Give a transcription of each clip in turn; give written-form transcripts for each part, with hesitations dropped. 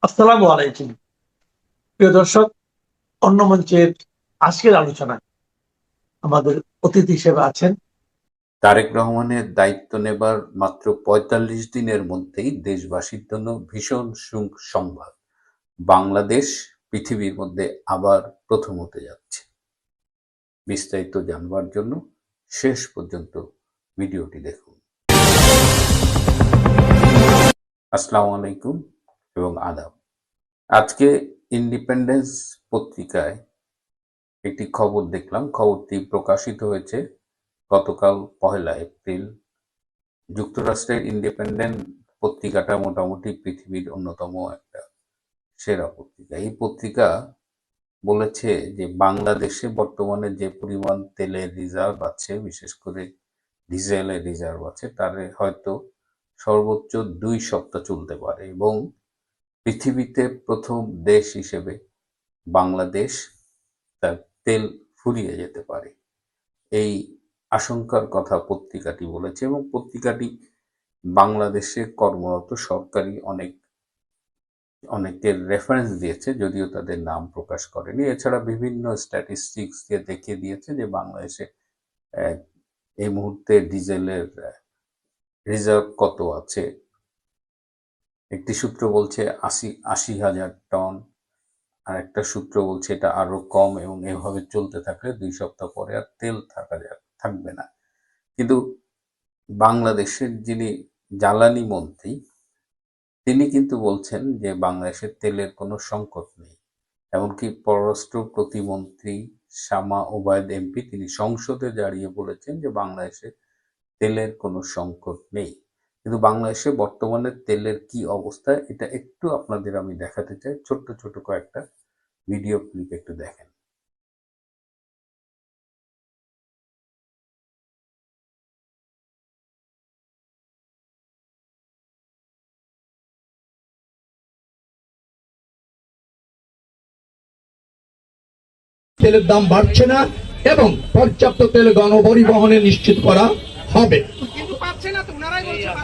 আসসালামু আলাইকুম। প্রিয় দর্শক, অন্য মঞ্চের আজকের আলোচনায় আমাদের অতিথি হিসেবে আছেন তারেক রহমানের দায়িত্ব নেবার মাত্র ৪৫ দিনের মধ্যেই দেশবাসীর জন্য ভীষণ সংবাদ। বাংলাদেশ পৃথিবীর মধ্যে আবার প্রথম হতে যাচ্ছে। বিস্তারিত জানবার জন্য শেষ পর্যন্ত ভিডিওটি দেখুন। আসসালামু আলাইকুম এবং আদাব। আজকে ইন্ডিপেন্ডেন্স পত্রিকায় একটি খবর দেখলাম। খবরটি প্রকাশিত হয়েছে গতকাল ১লা এপ্রিল। যুক্তরাষ্ট্রের ইন্ডিপেন্ডেন্ট পত্রিকাটা মোটামুটি পৃথিবীর অন্যতম একটা সেরা পত্রিকা। এই পত্রিকা বলেছে যে বাংলাদেশে বর্তমানে যে পরিমাণ তেলের রিজার্ভ আছে, বিশেষ করে ডিজেলের রিজার্ভ আছে, তার হয়তো সর্বোচ্চ ২ সপ্তাহ চলতে পারে এবং পৃথিবীতে প্রথম দেশ হিসেবে বাংলাদেশ তার তেল ফুরিয়ে যেতে পারে। এই আশঙ্কার কথা পত্রিকাটি বলেছে এবং পত্রিকাটি বাংলাদেশে কর্মরত সরকারি অনেকের রেফারেন্স দিয়েছে, যদিও তাদের নাম প্রকাশ করেনি। এছাড়া বিভিন্ন স্ট্যাটিস্টিক্স দিয়ে দেখিয়ে দিয়েছে যে বাংলাদেশে এই মুহূর্তে ডিজেলের রিজার্ভ কত আছে। একটি সূত্র বলছে ৮০,০০০ টন, আর একটা সূত্র বলছে এটা আরো কম এবং এভাবে চলতে থাকলে ২ সপ্তাহ পরে আর তেল থাকবে না। কিন্তু বাংলাদেশের যিনি জ্বালানি মন্ত্রী, তিনি কিন্তু বলছেন যে বাংলাদেশের তেলের কোনো সংকট নেই। এমনকি পররাষ্ট্র প্রতিমন্ত্রী শামা ওবায়দ এমপি তিনি সংসদে দাঁড়িয়ে বলেছেন যে বাংলাদেশে তেলের কোনো সংকট নেই। কিন্তু বাংলাদেশে বর্তমানে তেলের কি অবস্থা, এটা একটু আপনাদের আমি দেখাতে চাই। ছোট্ট ছোট কয়েকটা ভিডিও ক্লিপ একটু দেখেন। তেলের দাম বাড়ছে না এবং পর্যাপ্ত তেল গণপরিবহনে নিশ্চিত করা হবে।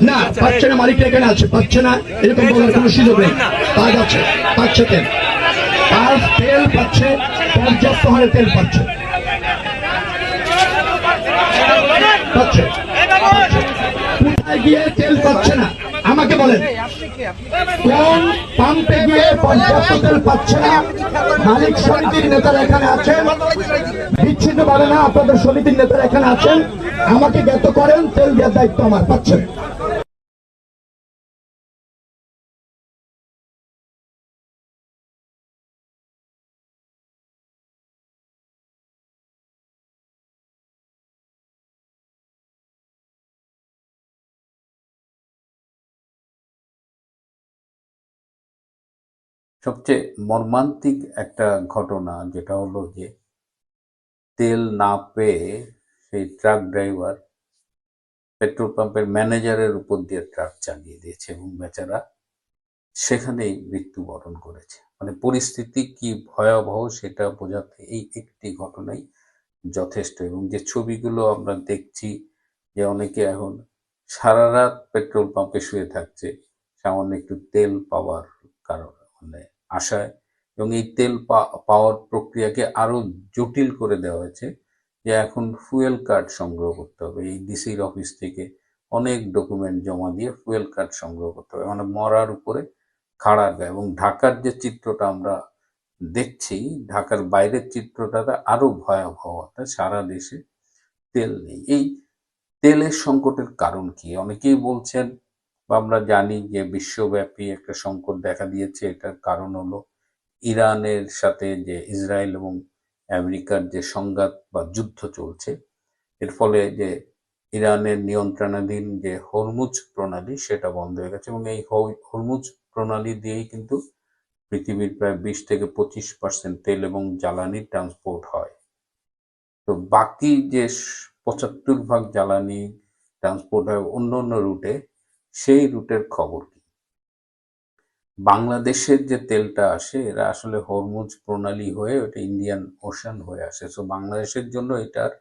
না পাচ্ছে না, মালিক এখানে আছে, পাচ্ছে না এরকম বলার কোনো সুযোগ নেই। কাজ আছে, পাচ্ছে তেল, তেল পাচ্ছে, পর্যাপ্ত হারে তেল পাচ্ছে, পাচ্ছে। কোথায় গিয়ে তেল পাচ্ছে না আমাকে বলেন, কোন পাম্পে গিয়ে পর্যাপ্ত তেল পাচ্ছে না? মালিক সমিতির নেতারা এখানে আছেন, বিচ্ছিন্ন ভাবে না, আপনাদের সমিতির নেতারা এখানে আছেন, আমাকে জ্ঞাত করেন, তেল দেওয়ার দায়িত্ব আমার। পাচ্ছেন? সবচেয়ে মর্মান্তিক একটা ঘটনা যেটা হলো যে তেল না পেয়ে সেই ট্রাক ড্রাইভার পেট্রোল পাম্পের ম্যানেজারের উপর দিয়ে ট্রাক চালিয়ে দিয়েছে এবং বেচারা সেখানেই মৃত্যুবরণ করেছে। মানে পরিস্থিতি কি ভয়াবহ সেটা বোঝাতে এই একটি ঘটনাই যথেষ্ট। এবং যে ছবিগুলো আমরা দেখছি যে অনেকে এখন সারা রাত পেট্রোল পাম্পে শুয়ে থাকছে সামান্য একটু তেল পাওয়ার কারণে, মানে আশায়। এবং এই তেল পাওয়ার প্রক্রিয়াকে আরো জটিল করে দেওয়া হয়েছে যে এখন ফুয়েল কার্ড সংগ্রহ করতে হবে। এই ডিসির অফিস থেকে অনেক ডকুমেন্ট জমা দিয়ে ফুয়েল কার্ড সংগ্রহ করতে হবে, মানে মরার উপরে খাড়া গায়ে। এবং ঢাকার যে চিত্রটা আমরা দেখছি, ঢাকার বাইরের চিত্রটা আরো ভয়াবহ। সারা দেশে তেল নেই। এই তেলের সংকটের কারণ কি? অনেকেই বলছেন বা আমরা জানি যে বিশ্বব্যাপী একটা সংকট দেখা দিয়েছে। এটার কারণ হলো ইরানের সাথে যে ইসরায়েল এবং আমেরিকার যে সংঘাত বা যুদ্ধ চলছে, এর ফলে যে ইরানের নিয়ন্ত্রণাধীন যে হরমুজ প্রণালী সেটা বন্ধ হয়ে গেছে এবং এই হরমুজ প্রণালী দিয়েই কিন্তু পৃথিবীর প্রায় ২০-২৫% তেল এবং জ্বালানি ট্রান্সপোর্ট হয়। তো বাকি যে ৭৫% জ্বালানি ট্রান্সপোর্ট হয় অন্য অন্য রুটে, সেই রুটের খবর কি? বাংলাদেশের যে তেলটা আসে এরা আসলে হরমুজ প্রণালী হয়ে ওটা ইন্ডিয়ান ওশান হয়ে আসে। সো বাংলাদেশের জন্য এটার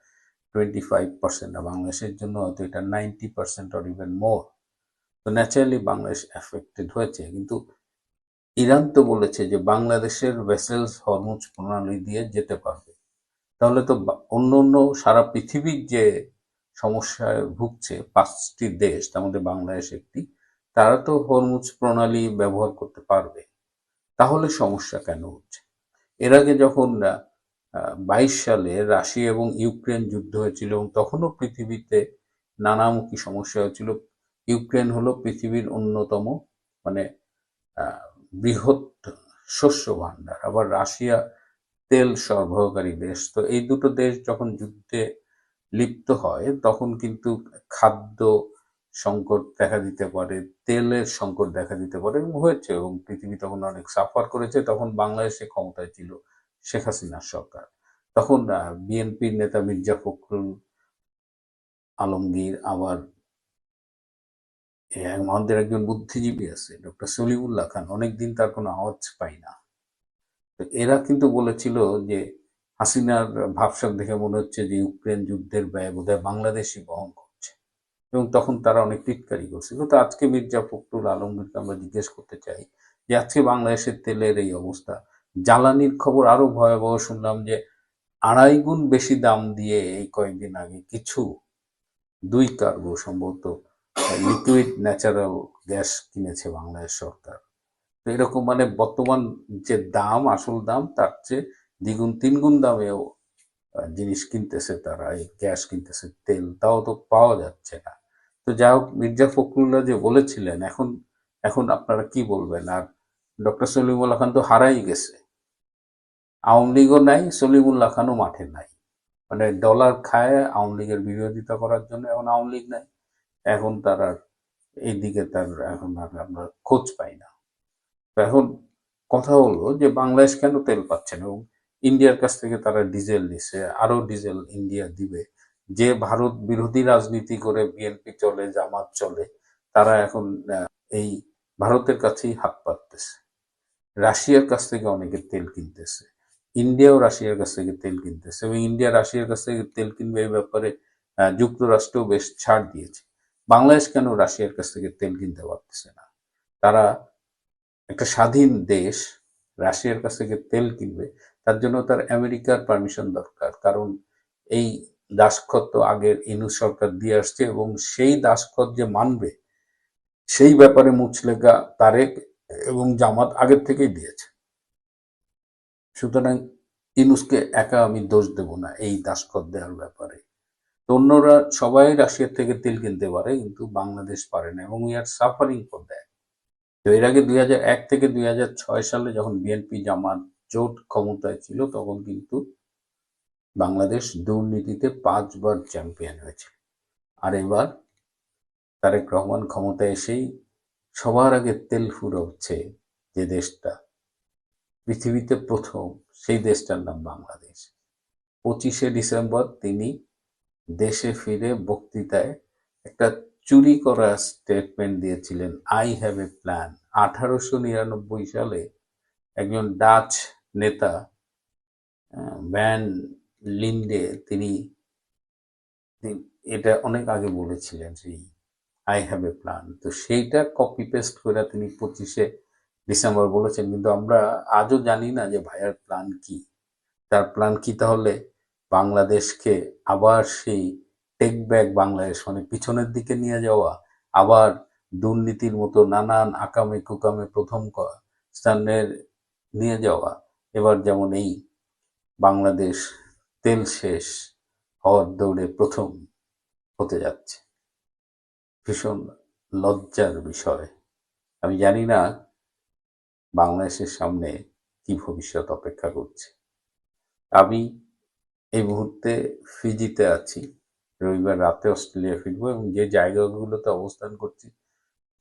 25% না, বাংলাদেশের জন্য হয়তো এটা 90% অর ইভেন মোর। তো ন্যাচারালি বাংলাদেশ এফেক্টেড হয়েছে। কিন্তু ইরান তো বলেছে যে বাংলাদেশের ভেসেলস হরমুজ প্রণালী দিয়ে যেতে পারবে। তাহলে তো অন্য অন্য সারা পৃথিবীর যে সমস্যায় ভুগছে 5টি দেশ, তার মধ্যে বাংলাদেশ একটি, তারা তো হরমুজ প্রণালী ব্যবহার করতে পারবে। তাহলে সমস্যা কেন হচ্ছে? এর আগে যখন 22 সালে রাশিয়া এবং ইউক্রেন যুদ্ধ হয়েছিল এবং তখনও পৃথিবীতে নানামুখী সমস্যা হয়েছিল। ইউক্রেন হলো পৃথিবীর অন্যতম মানে বৃহৎ শস্য ভাণ্ডার, আবার রাশিয়া তেল সরবরাহকারী দেশ। তো এই দুটো দেশ যখন যুদ্ধে লিপ্ত হয় তখন কিন্তু খাদ্য সংকট দেখা দিতে পারে, তেলের সংকট দেখা দিতে পারে, এবং হয়েছে, এবং পৃথিবী তখন অনেক সাফার করেছে। তখন বাংলাদেশে ক্ষমতায় ছিল শেখ হাসিনার সরকার। তখন বিএনপির নেতা মির্জা ফখরুল আলমগীর, আবার আমাদের একজন বুদ্ধিজীবী আছে ডক্টর সলিমুল্লাহ খান, অনেকদিন তার কোনো আওয়াজ পাই না। তো এরা কিন্তু বলেছিল যে হাসিনার ভাবসাব দেখে মনে হচ্ছে যে ইউক্রেন যুদ্ধের ব্যয় বোধহয় বাংলাদেশই বহন করছে, এবং তখন তারা অনেক টিটকারি করছিল। তো আজকে মির্জা ফখরুল আলমগীরকে আমরা জিজ্ঞেস করতে চাই যে আজকে বাংলাদেশের তেলের এই অবস্থা, জ্বালানির খবর আরো ভয়াবহ শুনলাম যে 2.5 গুণ বেশি দাম দিয়ে এই কয়েকদিন আগে কিছু 2 কার্গো সম্ভবত লিকুইড ন্যাচারাল গ্যাস কিনেছে বাংলাদেশ সরকার। তো এরকম মানে বর্তমান যে দাম, আসল দাম, তার চেয়ে 2 গুণ 3 গুণ দামেও জিনিস কিনতেছে তারা, এই গ্যাস কিনতেছে, তেল, তাও তো পাওয়া যাচ্ছে না। তো যাই হোক, মির্জা ফখরুল্লাহ যে বলেছিলেন, এখন এখন আপনারা কি বলবেন? আর ডক্টর সলিমুল্লাহ খান তো হারাই গেছে, আওয়ামী লীগও নাই, সলিমুল্লাহ খানও মাঠে নাই। মানে ডলার খায় আওয়ামী লীগের বিরোধিতা করার জন্য, এখন আওয়ামী লীগ নাই, এখন তার আর এইদিকে তার এখন আর আমরা খোঁজ পাই না। তো এখন কথা হলো যে বাংলাদেশ কেন তেল পাচ্ছে না, এবং ইন্ডিয়ার কাছ থেকে তারা ডিজেল নিচ্ছে, আরো ডিজেল ইন্ডিয়া দিবে। যে ভারত বিরোধী রাজনীতি করে বিএনপি চলে, জামাত চলে, তারা এখন এই ভারতের কাছেই হাত পাততেছে। রাশিয়ার কাছ থেকে অনেকে তেল কিনতেছে, ইন্ডিয়াও রাশিয়ার কাছ থেকে তেল কিনতেছে, এবং ইন্ডিয়া রাশিয়ার কাছ থেকে তেল কিনবে এই ব্যাপারে যুক্তরাষ্ট্রও বেশ ছাড় দিয়েছে। বাংলাদেশ কেন রাশিয়ার কাছ থেকে তেল কিনতে পারতেছে না? তারা একটা স্বাধীন দেশ, রাশিয়ার কাছ থেকে তেল কিনবে, তার জন্য তার আমেরিকার পারমিশন দরকার। কারণ এই দাসখত তো আগের ইউনূস সরকার দিয়ে আসছে, এবং সেই দাসখত যে মানবে সেই ব্যাপারে মুচলেকা তারেক এবং জামাত আগের থেকেই দিয়েছে। সুতরাং ইউনূসকে একা আমি দোষ দেব না এই দাসখত দেওয়ার ব্যাপারে। তো অন্যরা সবাই রাশিয়ার থেকে তেল কিনতে পারে, কিন্তু বাংলাদেশ পারে না, এবং we are suffering for that. তো এর আগে 2001 থেকে 2006 সালে যখন বিএনপি জামাত জোট ক্ষমতায় ছিল, তখন কিন্তু বাংলাদেশ দুর্নীতিতে 5 বার চ্যাম্পিয়ন হয়েছিল। আর এবার তারেক রহমান ক্ষমতায় এসেই সবার আগে তেল ফুরোচ্ছে যে দেশটা পৃথিবীতে প্রথম, সেই দেশটার নাম বাংলাদেশ। 25শে ডিসেম্বর তিনি দেশে ফিরে বক্তৃতায় একটা চুরি করা স্টেটমেন্ট দিয়েছিলেন, আই হ্যাভ এ প্ল্যান। 1899 সালে একজন ডাচ নেতা ভ্যান লিন্ডে তিনি এটা অনেক আগে বলেছিলেন, সেই আই হ্যাভ এ প্ল্যান। তো সেইটা কপি পেস্ট করে তিনি 25শে ডিসেম্বর বলেছেন, কিন্তু আমরা আজও জানি না যে ভাইয়ার প্ল্যান কি। তার প্ল্যান কি তাহলে? বাংলাদেশকে আবার সেই টেক ব্যাক বাংলাদেশ, মানে পিছনের দিকে নিয়ে যাওয়া, আবার দুর্নীতির মতো নানান আকামে কুকামে প্রথম স্থানের নিয়ে যাওয়া। এবার যেমন এই বাংলাদেশ তেল শেষ হওয়ার দৌড়ে প্রথম হতে যাচ্ছে। ভীষণ লজ্জার বিষয়। আমি জানি না বাংলাদেশের সামনে কি ভবিষ্যৎ অপেক্ষা করছে। আমি এই মুহূর্তে ফিজিতে আছি, রবিবার রাতে অস্ট্রেলিয়া ফিরবো, এবং যে জায়গাগুলোতে অবস্থান করছি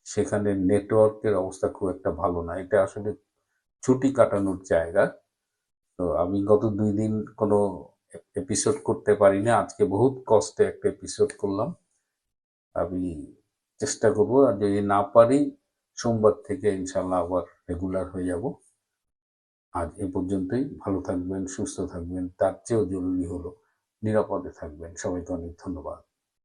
সেখানে নেটওয়ার্কের অবস্থা খুব একটা ভালো না। এটা আসলে ছুটি কাটানোর জায়গা। তো আমি গত 2 দিন কোনো এপিসোড করতে পারি না, আজকে বহুত কষ্টে একটা এপিসোড করলাম। আমি চেষ্টা করবো, আর যদি না পারি সোমবার থেকে ইনশাল্লাহ আবার রেগুলার হয়ে যাব। আজ এ পর্যন্তই। ভালো থাকবেন, সুস্থ থাকবেন, তার চেয়েও জরুরি হলো নিরাপদে থাকবেন। সবাইকে অনেক ধন্যবাদ।